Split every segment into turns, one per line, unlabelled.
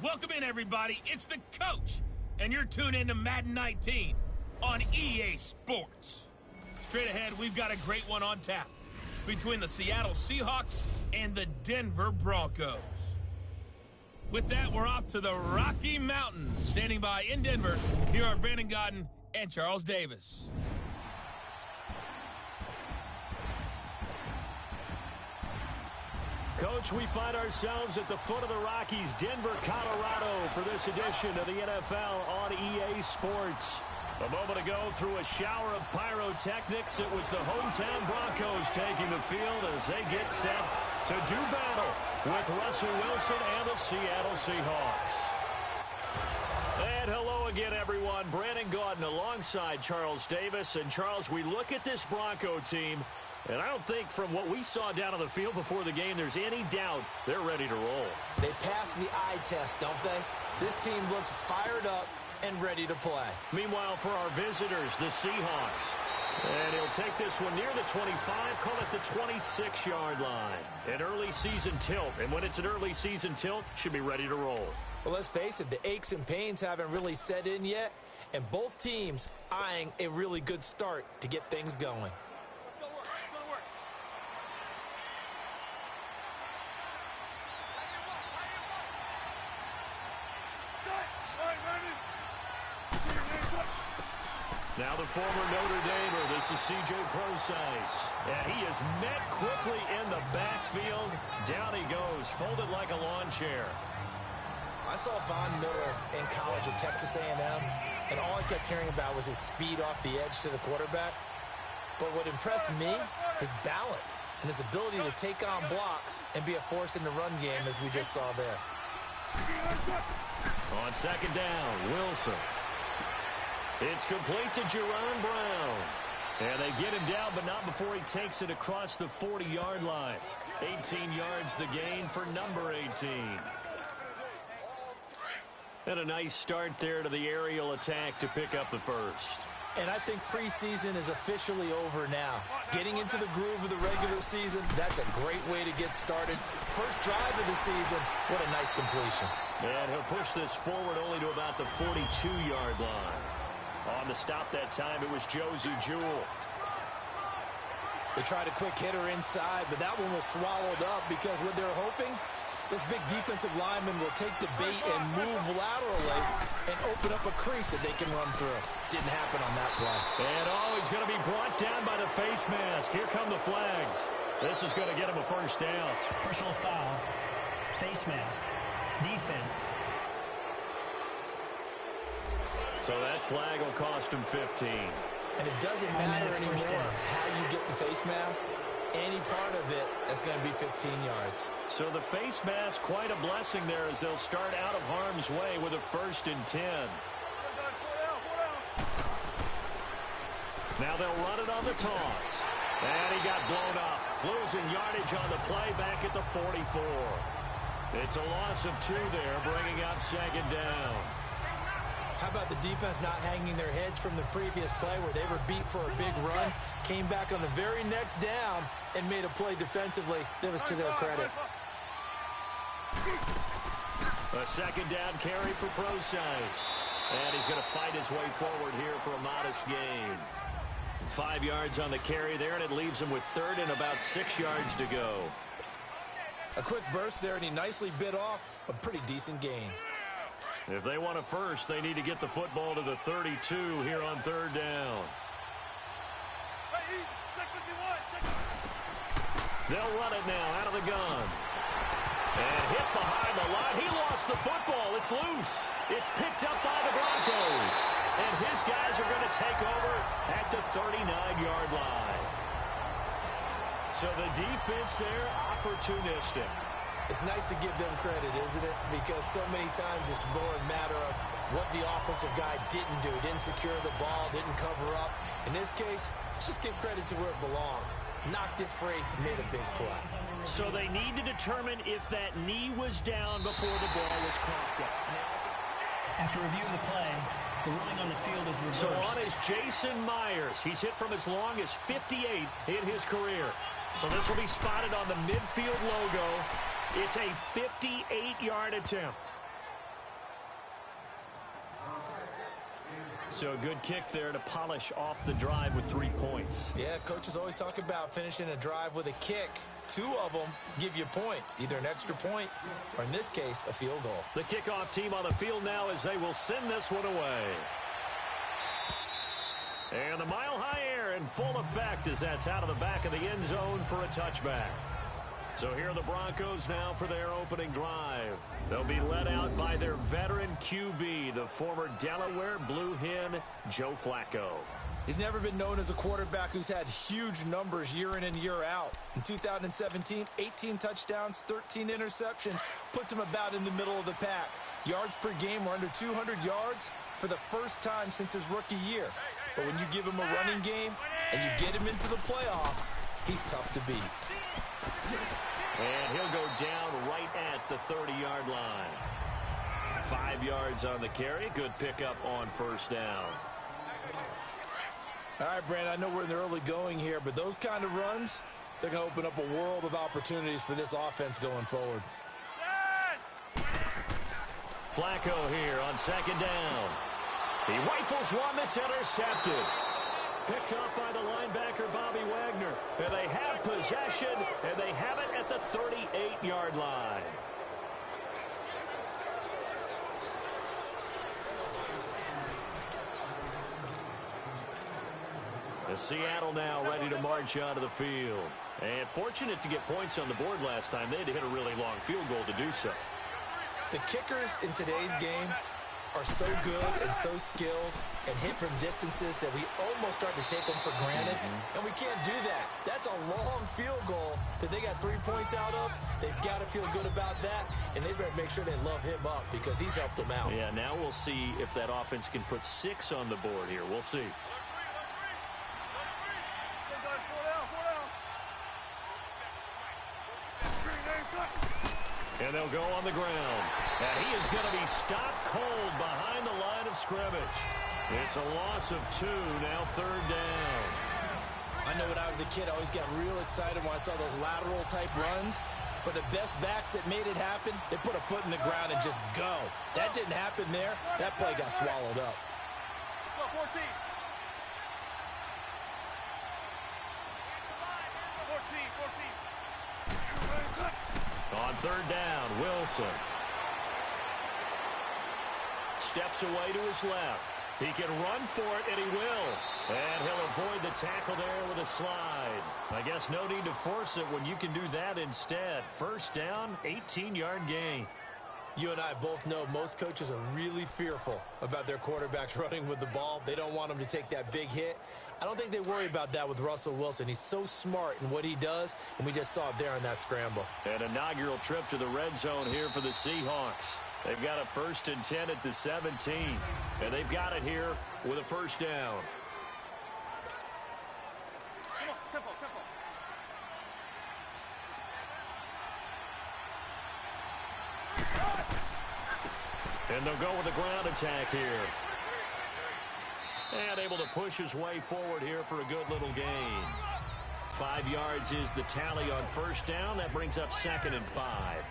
Welcome in, everybody. It's the coach, and you're tuned in to Madden 19 on EA Sports. Straight ahead, we've got a great one on tap between the Seattle Seahawks and the Denver Broncos. With that, we're off to the Rocky Mountains. Standing by in Denver, here are Brandon Godden and Charles Davis.
Coach, we find ourselves at the foot of the Rockies, Denver, Colorado, for this edition of the NFL on EA Sports. A moment ago, through a shower of pyrotechnics, it was the hometown Broncos taking the field as they get set to do battle with Russell Wilson and the Seattle Seahawks. And hello again, everyone. Brandon Godden alongside Charles Davis. And, Charles, we look at this Bronco team, and I don't think from what we saw down on the field before the game there's any doubt they're ready to roll.
They pass the eye test, don't they? This team looks fired up and ready to play.
Meanwhile, for our visitors, the Seahawks. And he'll take this one near the 25, call it the 26-yard line. An early season tilt, and when it's an early season tilt, should be ready to roll.
Well, let's face it, the aches and pains haven't really set in yet, and both teams eyeing a really good start to get things going.
Now the former Notre Damer, this is C.J. Procise. And he is met quickly in the backfield. Down he goes, folded like a lawn chair.
I saw Von Miller in college at Texas A&M, and all I kept hearing about was his speed off the edge to the quarterback. But what impressed me, his balance and his ability to take on blocks and be a force in the run game, as we just saw there.
On second down, Wilson. It's complete to Jerron Brown. And they get him down, but not before he takes it across the 40-yard line. 18 yards the gain for number 18. And a nice start there to the aerial attack to pick up the first.
And I think preseason is officially over now. Getting into the groove of the regular season, that's a great way to get started. First drive of the season, what a nice completion.
And he'll push this forward only to about the 42-yard line. On the stop that time, it was Josie Jewell.
They tried a quick hitter inside, but that one was swallowed up because what they're hoping, those big defensive linemen will take the bait and move laterally and open up a crease that they can run through. Didn't happen on that play.
And he's going to be brought down by the face mask. Here come the flags. This is going to get him a first down.
Personal foul, face mask, defense.
So that flag will cost him 15. And it doesn't matter anymore how you get the face mask. Any part of it is going to be 15 yards.
So the face mask, quite a blessing there as they'll start out of harm's way with a 1st and 10. Now they'll run it on the toss. And he got blown up. Losing yardage on the play back at the 44. It's a loss of 2 there, bringing up second down.
How about the defense not hanging their heads from the previous play where they were beat for a big run, came back on the very next down, and made a play defensively that was to their credit.
A second down carry for Procise. And he's going to fight his way forward here for a modest gain. 5 yards on the carry there, and it leaves him with 3rd and about 6 yards to go.
A quick burst there, and he nicely bit off a pretty decent gain.
If they want a first, they need to get the football to the 32 here on 3rd down. They'll run it now out of the gun. And hit behind the line. He lost the football. It's loose. It's picked up by the Broncos. And his guys are going to take over at the 39-yard line. So the defense there, opportunistic.
It's nice to give them credit, isn't it? Because so many times it's more a matter of what the offensive guy didn't do. Didn't secure the ball, didn't cover up. In this case, let's just give credit to where it belongs. Knocked it free, made a big play.
So they need to determine if that knee was down before the ball was coughed up.
After reviewing the play, the ruling on the field is reversed.
So on is Jason Myers. He's hit from as long as 58 in his career. So this will be spotted on the midfield logo. It's a 58-yard attempt. So a good kick there to polish off the drive with 3 points.
Yeah, coaches always talk about finishing a drive with a kick. 2 of them give you points, either an extra point or, in this case, a field goal.
The kickoff team on the field now as they will send this one away. And the mile-high air in full effect as that's out of the back of the end zone for a touchback. So here are the Broncos now for their opening drive. They'll be led out by their veteran QB, the former Delaware Blue Hen, Joe Flacco.
He's never been known as a quarterback who's had huge numbers year in and year out. In 2017, 18 touchdowns, 13 interceptions, puts him about in the middle of the pack. Yards per game are under 200 yards for the first time since his rookie year. But when you give him a running game and you get him into the playoffs, he's tough to beat.
And he'll go down right at the 30-yard line. 5 yards on the carry. Good pickup on first down.
All right, Brandon, I know we're in the early going here, but those kind of runs, they're going to open up a world of opportunities for this offense going forward.
Flacco here on second down. He rifles one that's intercepted. Picked up by the linebacker, Bobby Wagner. And they have possession, and they have it at the 38-yard line. The Seattle now ready to march onto the field. And fortunate to get points on the board last time. They had to hit a really long field goal to do so.
The kickers in today's game are so good and so skilled and hit from distances that we almost start to take them for granted. And we can't do that. That's a long field goal that they got 3 points out of. They've got to feel good about that, and they better make sure they love him up because he's helped them out.
Yeah, now we'll see if that offense can put 6 on the board here. We'll see. And they'll go on the ground. And he is going to be stopped cold behind the line of scrimmage. It's a loss of 2, now third down.
I know when I was a kid, I always got real excited when I saw those lateral-type runs. But the best backs that made it happen, they put a foot in the ground and just go. That didn't happen there. That play got swallowed up.
Let's go, 14. 14.
On third down, Wilson. Steps away to his left. He can run for it, and he will. And he'll avoid the tackle there with a slide. I guess no need to force it when you can do that instead. First down, 18-yard gain.
You and I both know most coaches are really fearful about their quarterbacks running with the ball. They don't want them to take that big hit. I don't think they worry about that with Russell Wilson. He's so smart in what he does, and we just saw it there in that scramble.
An inaugural trip to the red zone here for the Seahawks. They've got a 1st and 10 at the 17, and they've got it here with a first down.
Come on, tempo.
And they'll go with the ground attack here. And able to push his way forward here for a good little gain. 5 yards is the tally on first down. That brings up 2nd and 5.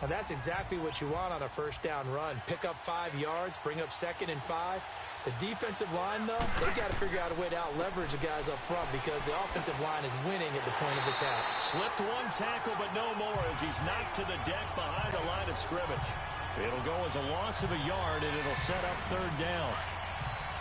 Now that's exactly what you want on a first down run. Pick up 5 yards, bring up 2nd and 5. The defensive line, though, they've got to figure out a way to out-leverage the guys up front because the offensive line is winning at the point of attack.
Slipped one tackle, but no more as he's knocked to the deck behind the line of scrimmage. It'll go as a loss of a yard, and it'll set up third down.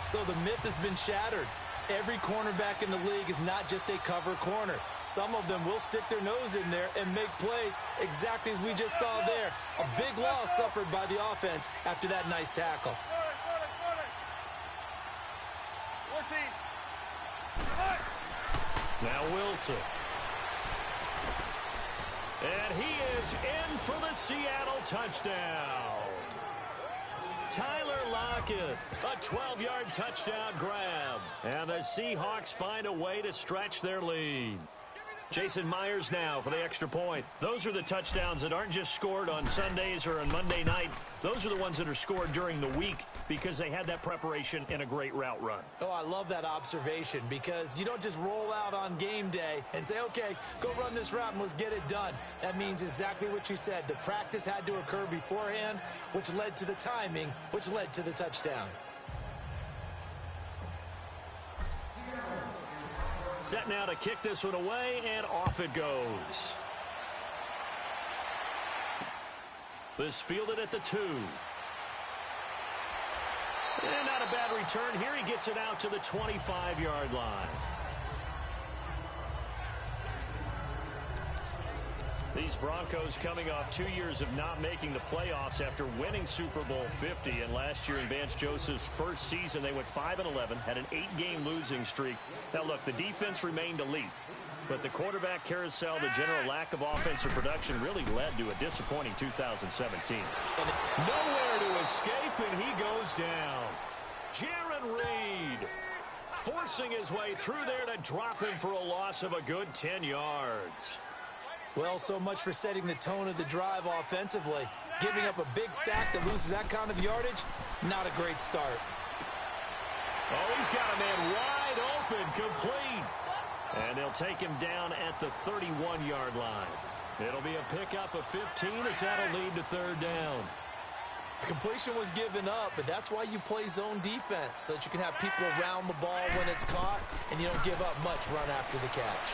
So the myth has been shattered. Every cornerback in the league is not just a cover corner. Some of them will stick their nose in there and make plays exactly as we just saw there. A big loss suffered by the offense after that nice tackle.
14.
Now Wilson. And he is in for the Seattle touchdown. Tyler Lockett, a 12-yard touchdown grab. And the Seahawks find a way to stretch their lead. Jason Myers now for the extra point. Those are the touchdowns that aren't just scored on Sundays or on Monday night. Those are the ones that are scored during the week because they had that preparation and a great route run.
Oh, I love that observation because you don't just roll out on game day and say, okay, go run this route and let's get it done. That means exactly what you said. The practice had to occur beforehand, which led to the timing, which led to the touchdown.
Set now to kick this one away, and off it goes. This fielded at the 2. And not a bad return here. He gets it out to the 25-yard line. These Broncos coming off 2 years of not making the playoffs after winning Super Bowl 50. And last year in Vance Joseph's first season, they went 5-11, had an 8-game losing streak. Now, look, the defense remained elite. But the quarterback carousel, the general lack of offensive production really led to a disappointing 2017. Nowhere to escape, and he goes down. Jaron Reed forcing his way through there to drop him for a loss of a good 10 yards.
Well, so much for setting the tone of the drive offensively. Giving up a big sack that loses that kind of yardage, not a great start.
Oh, he's got a man wide open, complete. And they'll take him down at the 31-yard line. It'll be a pickup of 15 as that'll lead to third down.
Completion was given up, but that's why you play zone defense, so that you can have people around the ball when it's caught, and you don't give up much run after the catch.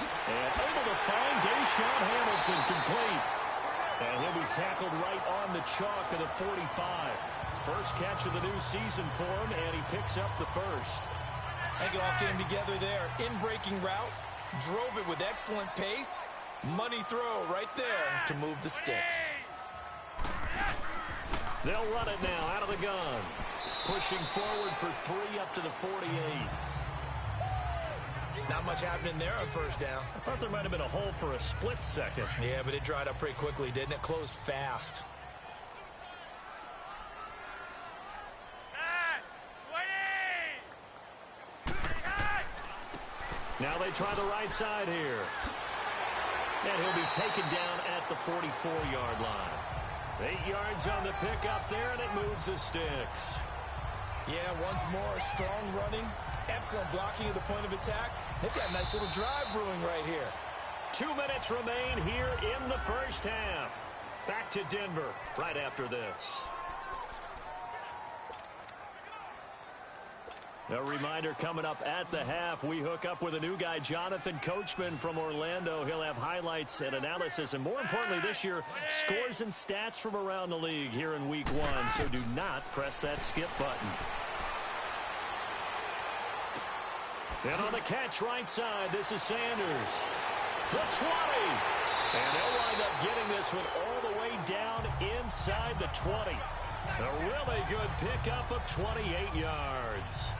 And able to find Deshaun Hamilton complete. And he'll be tackled right on the chalk of the 45. First catch of the new season for him, and he picks up the first.
I think it all came together there. In-breaking route, drove it with excellent pace. Money throw right there to move the sticks.
They'll run it now out of the gun. Pushing forward for 3 up to the 48.
Not much happening there on first down.
I thought there might have been a hole for a split second.
Yeah, but it dried up pretty quickly, didn't it? Closed fast.
Now they try the right side here. And he'll be taken down at the 44-yard line. 8 yards on the pickup there, and it moves the sticks.
Yeah, once more, strong running. Excellent blocking at the point of attack. They've got a nice little drive brewing right here. 2
minutes remain here in the first half. Back to Denver right after this. A reminder coming up at the half, we hook up with a new guy, Jonathan Coachman from Orlando. He'll have highlights and analysis, and more importantly this year, scores and stats from around the league here in week 1. So do not press that skip button. And on the catch right side, this is Sanders. The 20. And they'll wind up getting this one all the way down inside the 20. A really good pickup of 28 yards.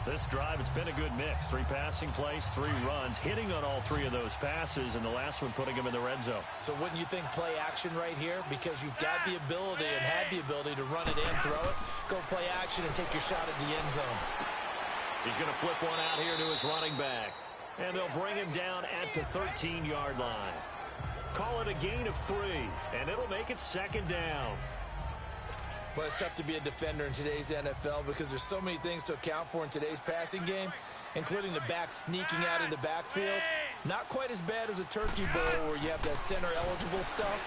This drive, it's been a good mix. 3 passing plays, 3 runs, hitting on all 3 of those passes, and the last one putting him in the red zone.
So wouldn't you think play action right here? Because you've got the ability and had the ability to run it and throw it. Go play action and take your shot at the end zone.
He's going to flip one out here to his running back. And they'll bring him down at the 13-yard line. Call it a gain of 3, and it'll make it second down.
Well, it's tough to be a defender in today's NFL because there's so many things to account for in today's passing game, including the back sneaking out of the backfield. Not quite as bad as a turkey bowl where you have that center-eligible stuff,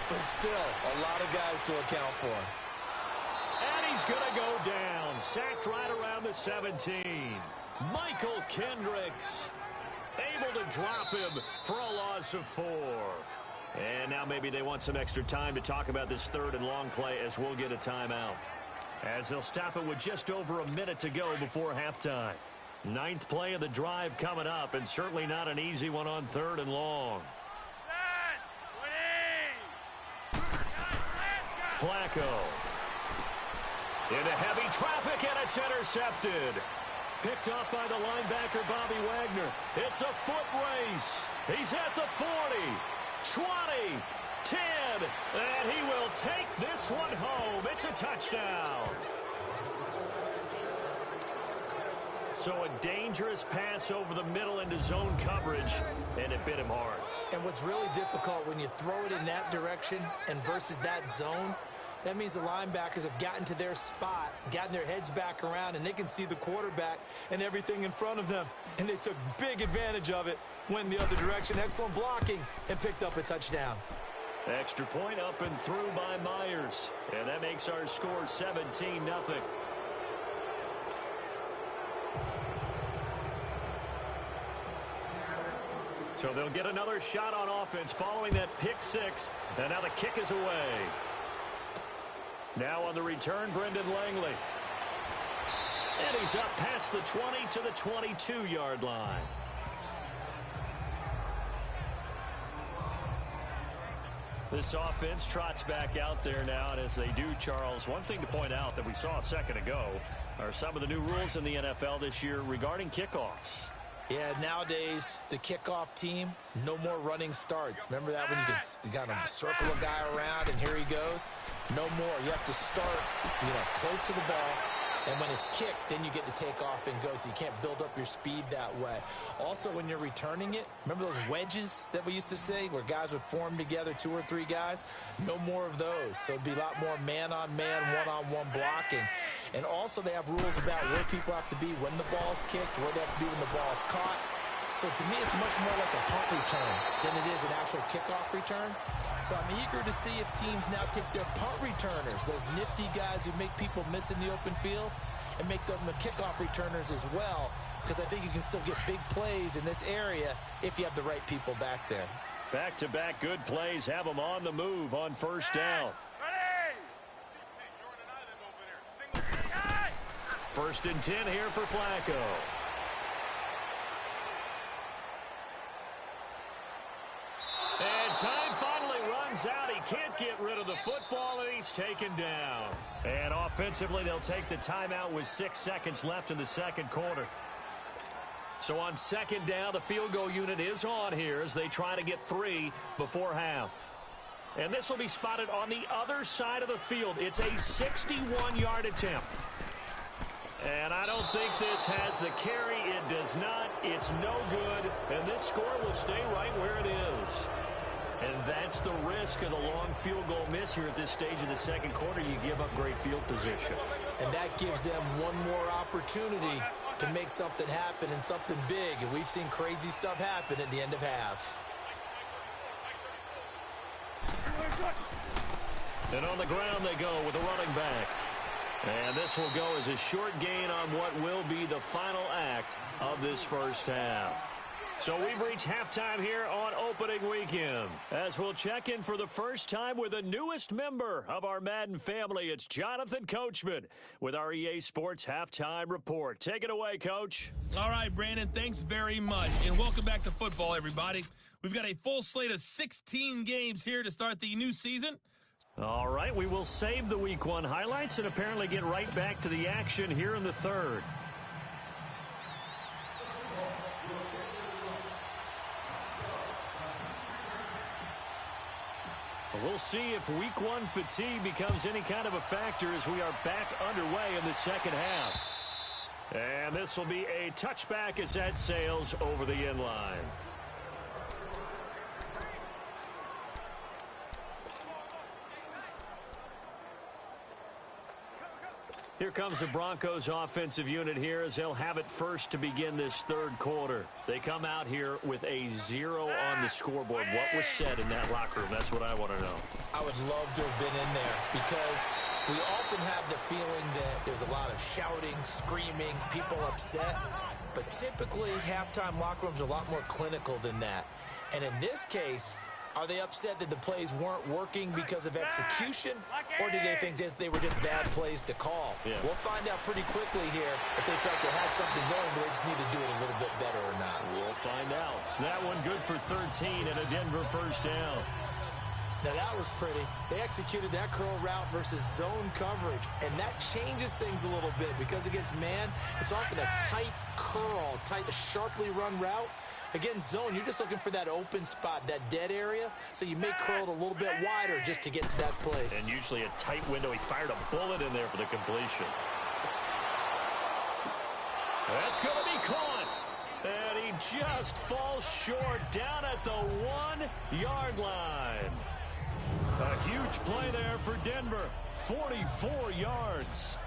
but still a lot of guys to account for.
And he's going to go down, sacked right around the 17. Michael Kendricks able to drop him for a loss of 4. And now maybe they want some extra time to talk about this 3rd and long play as we'll get a timeout. As they'll stop it with just over a minute to go before halftime. 9th play of the drive coming up, and certainly not an easy one on 3rd and long. Flacco. Into heavy traffic, and it's intercepted. Picked up by the linebacker, Bobby Wagner. It's a foot race. He's at the 40. 20, 10, and he will take this one home. It's a touchdown. So a dangerous pass over the middle into zone coverage, and it bit him hard.
And what's really difficult when you throw it in that direction and versus that zone, that means the linebackers have gotten to their spot, gotten their heads back around, and they can see the quarterback and everything in front of them. And they took big advantage of it, went the other direction, excellent blocking, and picked up a touchdown.
Extra point up and through by Myers. And that makes our score 17-0. So they'll get another shot on offense following that pick six. And now the kick is away. Now on the return, Brendan Langley. And he's up past the 20 to the 22-yard line. This offense trots back out there now, and as they do, Charles, one thing to point out that we saw a second ago are some of the new rules in the NFL this year regarding kickoffs.
Yeah, nowadays, the kickoff team, no more running starts. Remember that when you kind of circle a guy around and here he goes? No more. You have to start, close to the ball. And when it's kicked, then you get to take off and go, so you can't build up your speed that way. Also, when you're returning it, remember those wedges that we used to say where guys would form together, 2 or 3 guys? No more of those. So it'd be a lot more man-on-man, one-on-one blocking. And also, they have rules about where people have to be when the ball's kicked, where they have to be when the ball's caught. So to me, it's much more like a punt return than it is an actual kickoff return. So I'm eager to see if teams now take their punt returners, those nifty guys who make people miss in the open field, and make them the kickoff returners as well, because I think you can still get big plays in this area if you have the right people back there.
Back-to-back good plays have them on the move on first down. First and 10 here for Flacco. And time finally runs out. He can't get rid of the football, and he's taken down. And offensively, they'll take the timeout with 6 seconds left in the second quarter. So on second down, the field goal unit is on here as they try to get 3 before half. And this will be spotted on the other side of the field. It's a 61-yard attempt. And I don't think this has the carry. It does not. It's no good. And this score will stay right where it is. And that's the risk of the long field goal miss here at this stage of the second quarter. You give up great field position.
And that gives them one more opportunity to make something happen and something big. And we've seen crazy stuff happen at the end of halves.
And on the ground they go with the running back. And this will go as a short gain on what will be the final act of this first half. So we've reached halftime here on opening weekend. As we'll check in for the first time with the newest member of our Madden family, it's Jonathan Coachman with our EA Sports Halftime Report. Take it away, Coach.
All right, Brandon, thanks very much. And welcome back to football, everybody. We've got a full slate of 16 games here to start the new season.
All right, we will save the Week 1 highlights and apparently get right back to the action here in the third. We'll see if Week 1 fatigue becomes any kind of a factor as we are back underway in the second half. And this will be a touchback as that sails over the end line. Here comes the Broncos offensive unit here as they'll have it first to begin this third quarter. They come out here with a 0 on the scoreboard. What was said in that locker room? That's what I want to know.
I would love to have been in there because we often have the feeling that there's a lot of shouting, screaming, people upset. But typically, halftime locker rooms are a lot more clinical than that. And in this case, are they upset that the plays weren't working because of execution, or do they think they were just bad plays to call?
Yeah.
We'll find out pretty quickly here if they felt they had something going, but they just need to do it a little bit better or not.
We'll find out. That one good for 13 and a Denver first down.
Now, that was pretty. They executed that curl route versus zone coverage, and that changes things a little bit because against man, it's often a tight curl, sharply run route. Against zone, you're just looking for that open spot, that dead area, so you may curl it a little bit wider just to get to that place.
And usually a tight window. He fired a bullet in there for the completion. That's going to be caught. And he just falls short down at the 1-yard line. A huge play there for Denver. 44 yards.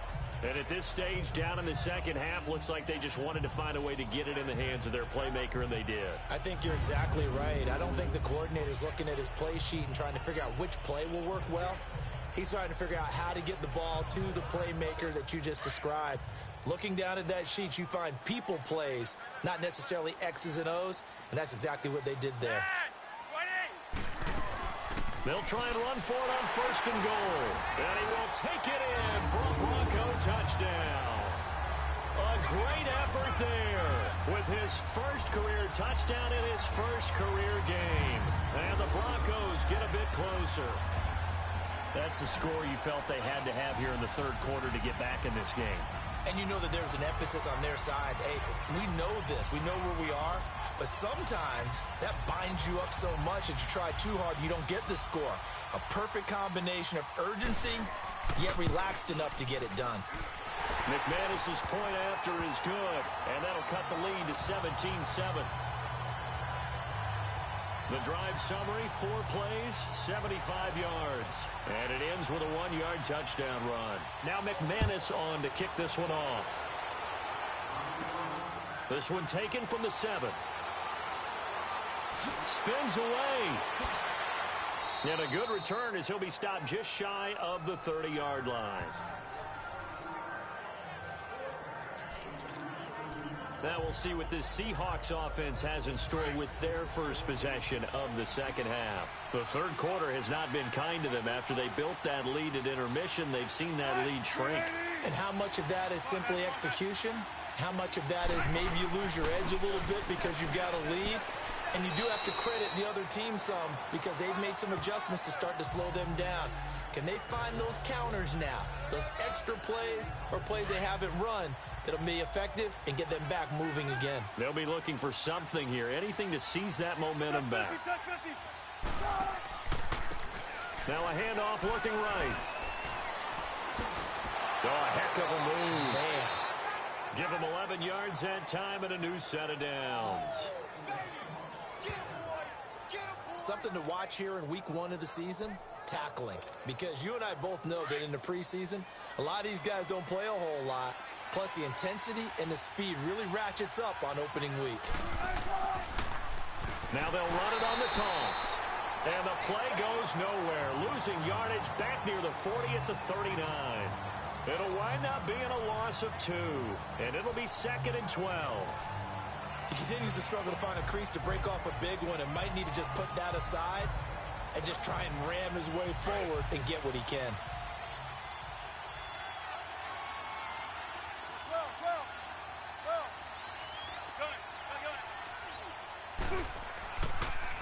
And at this stage, down in the second half, looks like they just wanted to find a way to get it in the hands of their playmaker, and they did.
I think you're exactly right. I don't think the coordinator's looking at his play sheet and trying to figure out which play will work well. He's trying to figure out how to get the ball to the playmaker that you just described. Looking down at that sheet, you find people plays, not necessarily X's and O's, and that's exactly what they did there.
They'll try and run for it on first and goal. And he will take it in for a Bronco touchdown. A great effort there with his first career touchdown in his first career game. And the Broncos get a bit closer. That's the score you felt they had to have here in the third quarter to get back in this game.
And you know that there's an emphasis on their side. Hey, we know this. We know where we are. But sometimes that binds you up so much that you try too hard, you don't get the score. A perfect combination of urgency, yet relaxed enough to get it done.
McManus's point after is good, and that'll cut the lead to 17-7. The drive summary, 4 plays, 75 yards. And it ends with a 1-yard touchdown run. Now McManus on to kick this one off. This one taken from the 7. Spins away. And a good return as he'll be stopped just shy of the 30-yard line. Now we'll see what this Seahawks offense has in store with their first possession of the second half. The third quarter has not been kind to them. After they built that lead at intermission, they've seen that lead shrink.
And how much of that is simply execution? How much of that is maybe you lose your edge a little bit because you've got a lead? And you do have to credit the other team some because they've made some adjustments to start to slow them down. Can they find those counters now, those extra plays or plays they haven't run that'll be effective and get them back moving again?
They'll be looking for something here, anything to seize that momentum back. Now a handoff looking right. Oh, a heck of a move.
Man.
Give them 11 yards that time and a new set of downs.
Something to watch here in week 1 of the season, tackling. Because you and I both know that in the preseason, a lot of these guys don't play a whole lot. Plus the intensity and the speed really ratchets up on opening week.
Now they'll run it on the toss. And the play goes nowhere. Losing yardage back near the 40 at the 39. It'll wind up being a loss of 2. And it'll be 2nd and 12.
He continues to struggle to find a crease to break off a big one and might need to just put that aside and just try and ram his way forward and get what he can.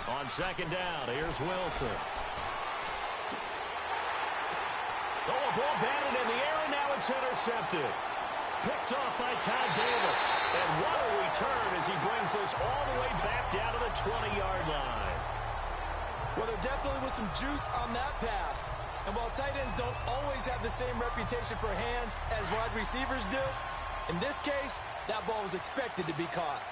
On second down, here's Wilson. Oh, a ball batted in the air, and now it's intercepted. Picked off by Todd Davis. And what a return as he brings this all the way back down to the 20-yard line.
Well, there definitely was some juice on that pass. And while tight ends don't always have the same reputation for hands as wide receivers do, in this case, that ball was expected to be caught.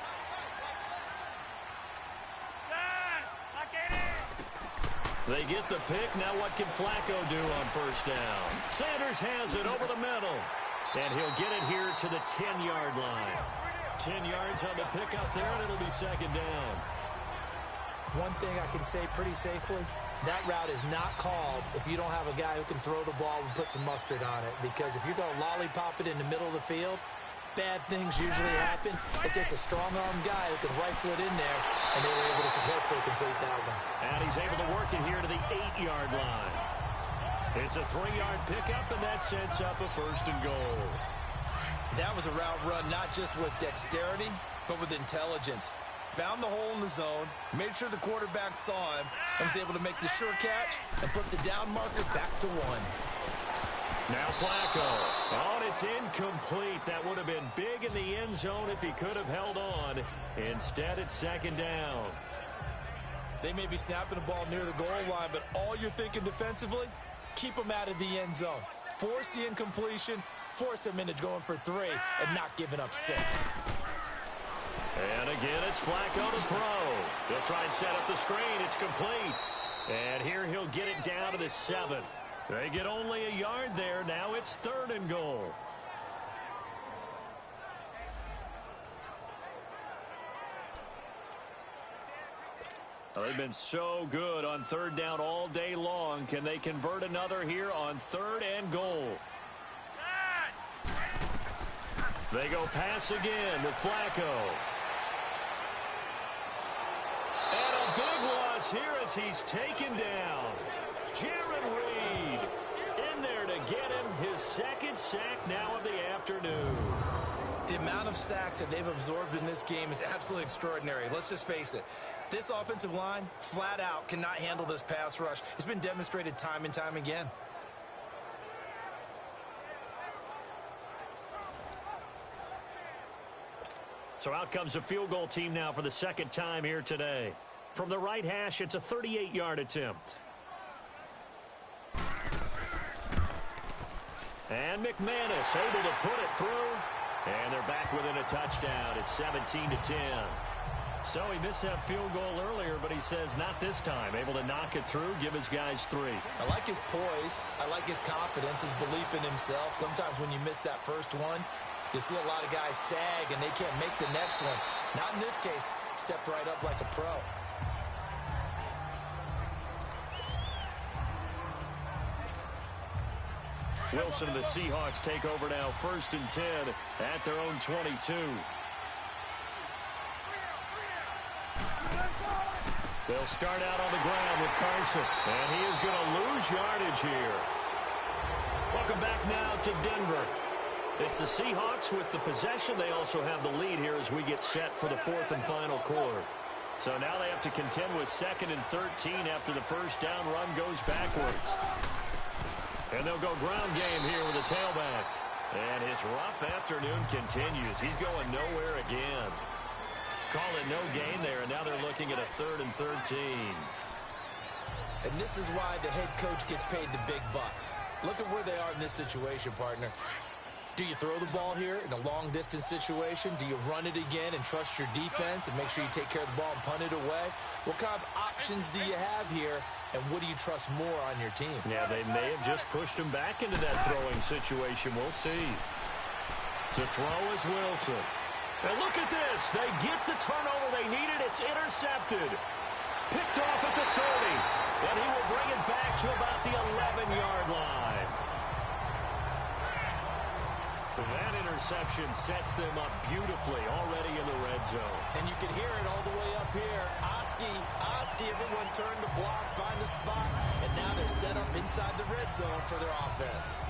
They get the pick. Now what can Flacco do on first down? Sanders has it over the middle. And he'll get it here to the 10-yard line. 10 yards on the pickup there, and it'll be second down.
One thing I can say pretty safely, that route is not called if you don't have a guy who can throw the ball and put some mustard on it. Because if you're going to lollipop it in the middle of the field, bad things usually happen. It takes a strong-arm guy who can rifle it in there, and they were able to successfully complete that one.
And he's able to work it here to the 8-yard line. It's a 3-yard pickup, and that sets up a first and goal.
That was a route run not just with dexterity, but with intelligence. Found the hole in the zone, made sure the quarterback saw him, and was able to make the sure catch and put the down marker back to 1.
Now Flacco. Oh, and it's incomplete. That would have been big in the end zone if he could have held on. Instead, it's second down.
They may be snapping the ball near the goal line, but all you're thinking defensively, keep them out of the end zone. Force the incompletion, force them into going for 3, and not giving up 6.
And again, it's Flacco to throw. He'll try and set up the screen. It's complete. And here he'll get it down to the 7. They get only a yard there. Now it's 3rd and goal. Well, they've been so good on third down all day long. Can they convert another here on 3rd and goal? They go pass again with Flacco. And a big loss here as he's taken down. Jaron Reed in there to get him his 2nd sack now of the afternoon.
The amount of sacks that they've absorbed in this game is absolutely extraordinary. Let's just face it. This offensive line, flat out, cannot handle this pass rush. It's been demonstrated time and time again.
So out comes a field goal team now for the 2nd time here today. From the right hash, it's a 38-yard attempt. And McManus able to put it through. And they're back within a touchdown. It's 17-10. So he missed that field goal earlier, but he says not this time. Able to knock it through, give his guys 3.
I like his poise. I like his confidence, his belief in himself. Sometimes when you miss that first one, you see a lot of guys sag and they can't make the next one. Not in this case. Stepped right up like a pro.
Wilson and the Seahawks take over now, 1st and 10 at their own 22. They'll start out on the ground with Carson, and he is going to lose yardage here. Welcome back now to Denver. It's the Seahawks with the possession. They also have the lead here as we get set for the 4th and final quarter. So now they have to contend with 2nd and 13 after the first down run goes backwards. And they'll go ground game here with a tailback. And his rough afternoon continues. He's going nowhere again. Call it no gain there, and now they're looking at a 3rd and 13.
And this is why the head coach gets paid the big bucks. Look at where they are in this situation, partner. Do you throw the ball here in a long-distance situation? Do you run it again and trust your defense and make sure you take care of the ball and punt it away? What kind of options do you have here, and what do you trust more on your team?
Yeah, they may have just pushed him back into that throwing situation. We'll see. To throw is Wilson. And look at this. They get the turnover they needed. It's intercepted. Picked off at the 30. And he will bring it back to about the 11-yard line. That interception sets them up beautifully already in the red zone.
And you can hear it all the way up here. Oski, everyone turned to block, find a spot, and now they're set up inside the red zone for their offense.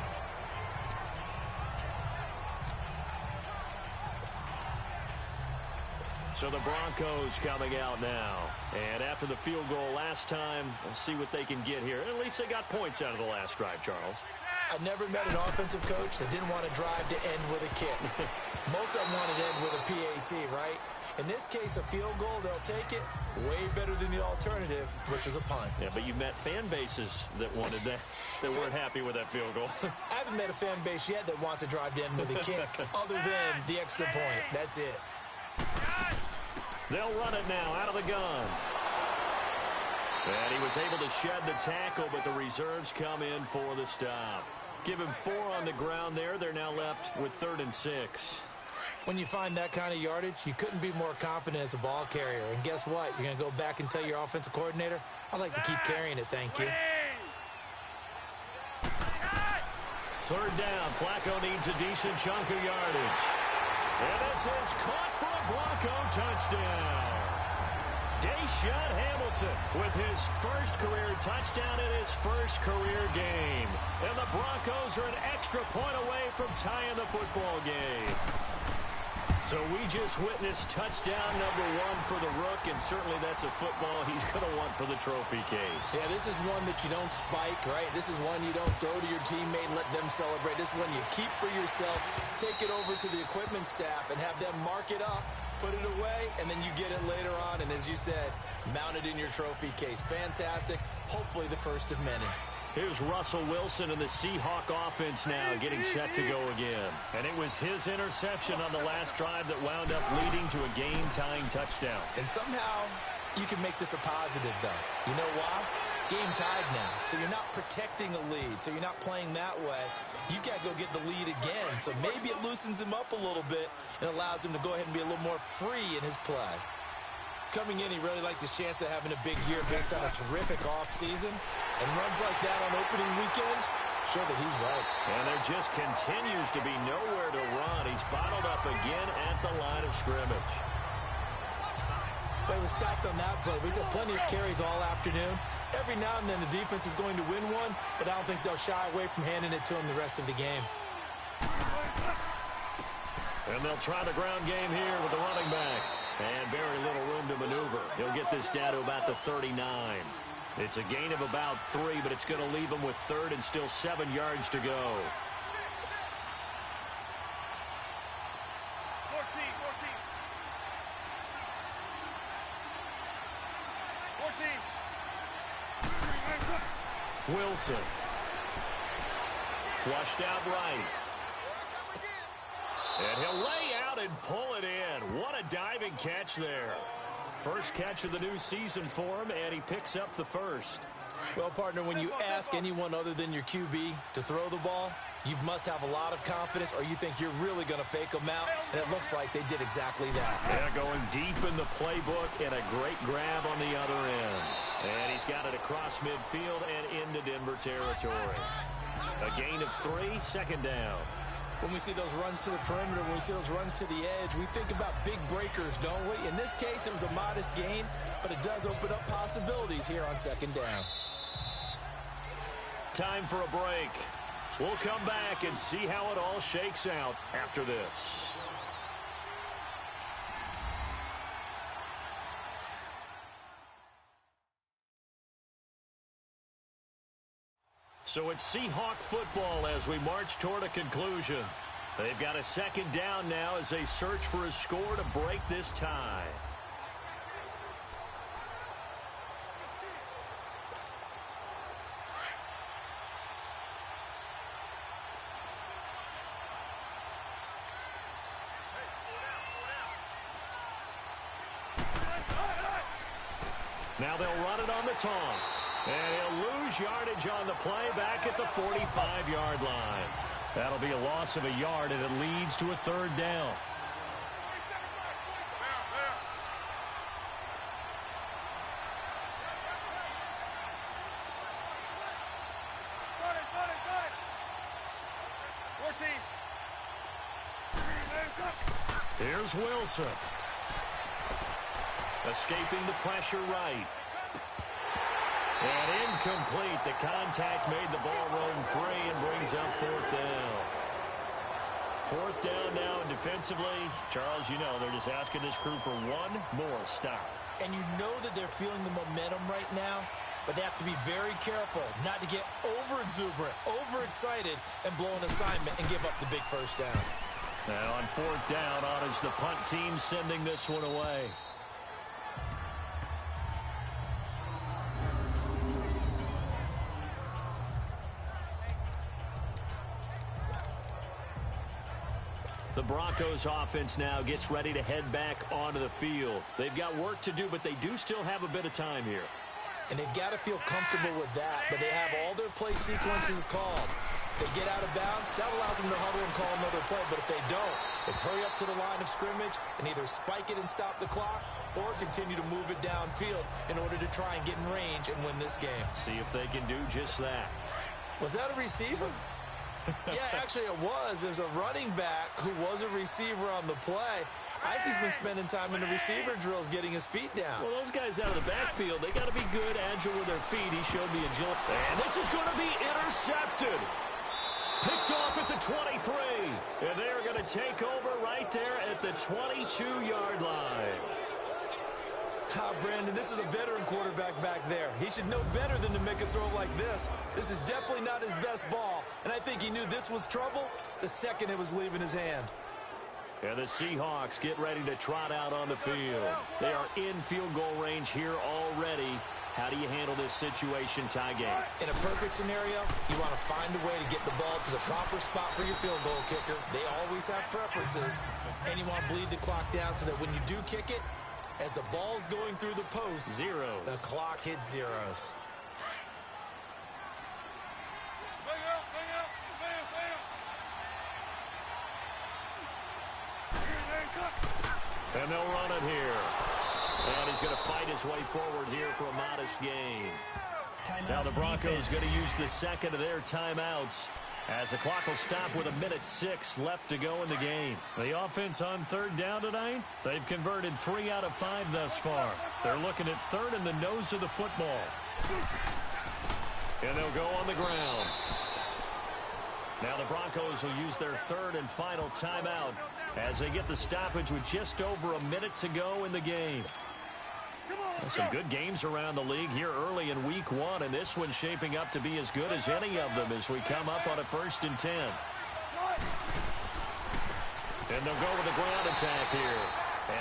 So the Broncos coming out now. And after the field goal last time, we'll see what they can get here. At least they got points out of the last drive, Charles.
I never met an offensive coach that didn't want to drive to end with a kick. Most of them want to end with a PAT, right? In this case, a field goal, they'll take it. Way better than the alternative, which is a punt.
Yeah, but you've met fan bases that wanted that, that weren't happy with that field goal.
I haven't met a fan base yet that wants to drive to end with a kick, other than the extra point. That's it.
They'll run it now out of the gun. And he was able to shed the tackle, but the reserves come in for the stop. Give him 4 on the ground there. They're now left with 3rd and 6.
When you find that kind of yardage, you couldn't be more confident as a ball carrier. And guess what? You're going to go back and tell your offensive coordinator, I'd like to keep carrying it, thank you.
3rd down. Flacco needs a decent chunk of yardage. And this is caught for a Bronco touchdown. Deshaun Hamilton with his first career touchdown in his first career game. And the Broncos are an extra point away from tying the football game. So we just witnessed touchdown number 1 for the Rook, and certainly that's a football he's going to want for the trophy case.
Yeah, this is one that you don't spike, right? This is one you don't throw to your teammate and let them celebrate. This is one you keep for yourself, take it over to the equipment staff, and have them mark it up, put it away, and then you get it later on, and as you said, mount it in your trophy case. Fantastic. Hopefully the first of many.
Here's Russell Wilson and the Seahawk offense now getting set to go again. And it was his interception on the last drive that wound up leading to a game-tying touchdown.
And somehow you can make this a positive, though. You know why? Game tied now. So you're not protecting a lead. So you're not playing that way. You got to go get the lead again. So maybe it loosens him up a little bit and allows him to go ahead and be a little more free in his play. coming in, he really liked his chance of having a big year based on a terrific offseason. And runs like that on opening weekend show that he's right.
And there just continues to be nowhere to run. He's bottled up again at the line of scrimmage.
But he was stopped on that play. But he's had plenty of carries all afternoon. Every now and then the defense is going to win one, but I don't think they'll shy away from handing it to him the rest of the game.
And they'll try the ground game here with the running back. And very little room to maneuver. He'll get this down to about the 39. It's a gain of about 3, but it's going to leave him with 3rd and still 7 yards to go.
14.
Wilson. Flushed out right. And he'll lay out and pull it in. What a diving catch there. First catch of the new season for him, and he picks up the first.
Well, partner, when you ask anyone other than your QB to throw the ball, you must have a lot of confidence, or you think you're really going to fake them out, and it looks like they did exactly that.
Yeah, going deep in the playbook, and a great grab on the other end. And he's got it across midfield and into Denver territory. A gain of 3, second down.
When we see those runs to the perimeter, when we see those runs to the edge, we think about big breakers, don't we? In this case, it was a modest gain, but it does open up possibilities here on second down.
Time for a break. We'll come back and see how it all shakes out after this. So it's Seahawk football as we march toward a conclusion. They've got a second down now as they search for a score to break this tie. Now they'll run it on the toss. And he'll lose yardage on the play back at the 45-yard line. That'll be a loss of a yard, and it leads to a third down. Here's Wilson. Escaping the pressure right. And incomplete. The contact made the ball roam free and brings up 4th down. 4th down now, and defensively, Charles, you know, they're just asking this crew for one more stop.
And you know that they're feeling the momentum right now, but they have to be very careful not to get over-exuberant, overexcited, and blow an assignment and give up the big first down.
Now on 4th down, on is the punt team sending this one away. The Broncos offense now gets ready to head back onto the field. They've got work to do, but they do still have a bit of time here.
And they've got to feel comfortable with that, but they have all their play sequences called. If they get out of bounds, that allows them to huddle and call another play, but if they don't, it's hurry up to the line of scrimmage and either spike it and stop the clock or continue to move it downfield in order to try and get in range and win this game.
See if they can do just that.
Was that a receiver? Yeah, actually it was. There's a running back who was a receiver on the play. I think he's been spending time in the receiver drills getting his feet down.
Well, those guys out of the backfield, they got to be good, agile with their feet. He showed the agility. And this is going to be intercepted. Picked off at the 23. And they're going to take over right there at the 22-yard line.
Brandon, this is a veteran quarterback back there. He should know better than to make a throw like this. This is definitely not his best ball, and I think he knew this was trouble the second it was leaving his hand.
And the Seahawks get ready to trot out on the field. They are in field goal range here already. How do you handle this situation, tie game?
In a perfect scenario, you want to find a way to get the ball to the proper spot for your field goal kicker. They always have preferences, and you want to bleed the clock down so that when you do kick it, as the ball's going through the post,
zeros.
The clock hits zeros.
And they'll run it here. And he's going to fight his way forward here for a modest gain.
Timeout
Now the Broncos
defense.
going to use the second of their timeouts as the clock will stop with 1:06 left to go in the game. The offense on third down tonight, they've converted 3 out of 5 thus far. They're looking at third in the nose of the football. And they'll go on the ground. Now the Broncos will use their third and final timeout as they get the stoppage with just over a minute to go in the game. Some good games around the league here early in week 1, and this one's shaping up to be as good as any of them as we come up on a 1st and 10. And they'll go with a ground attack here.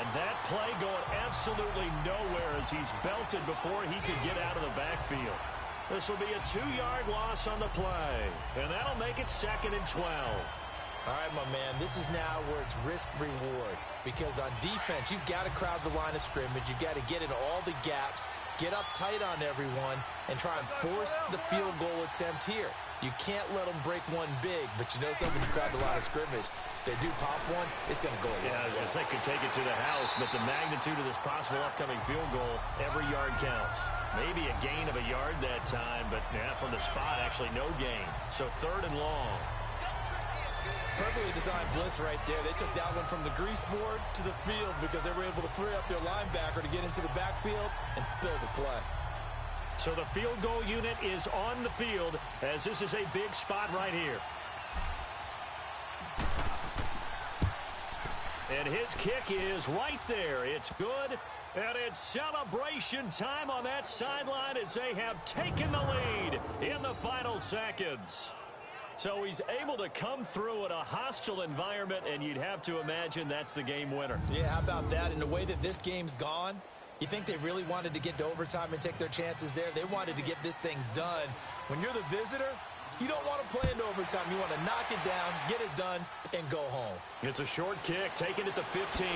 And that play going absolutely nowhere as he's belted before he could get out of the backfield. This will be a 2-yard loss on the play, and that'll make it 2nd and 12.
All right, my man, this is now where it's risk-reward. Because on defense, you've got to crowd the line of scrimmage. You've got to get in all the gaps, get up tight on everyone, and try and force the field goal attempt here. You can't let them break one big, but you know something, you crowd the line of scrimmage. If they do pop one, it's going to go away.
Yeah, I was going to say, could take it to the house, but the magnitude of this possible upcoming field goal, every yard counts. Maybe a gain of a yard that time, but yeah, from the spot, actually no gain. So 3rd and long.
Perfectly designed blitz right there. They took that one from the grease board to the field because they were able to free up their linebacker to get into the backfield and spill the play.
So the field goal unit is on the field as this is a big spot right here. And his kick is right there. It's good. And it's celebration time on that sideline as they have taken the lead in the final seconds. So he's able to come through in a hostile environment, and you'd have to imagine that's the game winner.
Yeah, how about that? In the way that this game's gone, you think they really wanted to get to overtime and take their chances there? They wanted to get this thing done. When you're the visitor, you don't want to play into overtime. You want to knock it down, get it done, and go home.
It's a short kick, taking it to 15.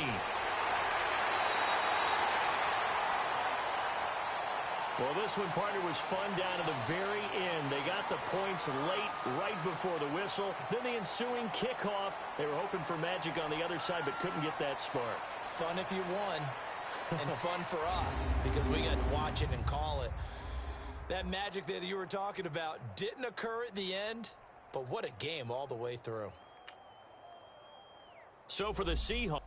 Well, this one, partner, was fun down to the very end. They got the points late, right before the whistle. Then the ensuing kickoff. They were hoping for magic on the other side, but couldn't get that spark.
Fun if you won, and fun for us, because we got to watch it and call it. That magic that you were talking about didn't occur at the end, but what a game all the way through.
So for the Seahawks.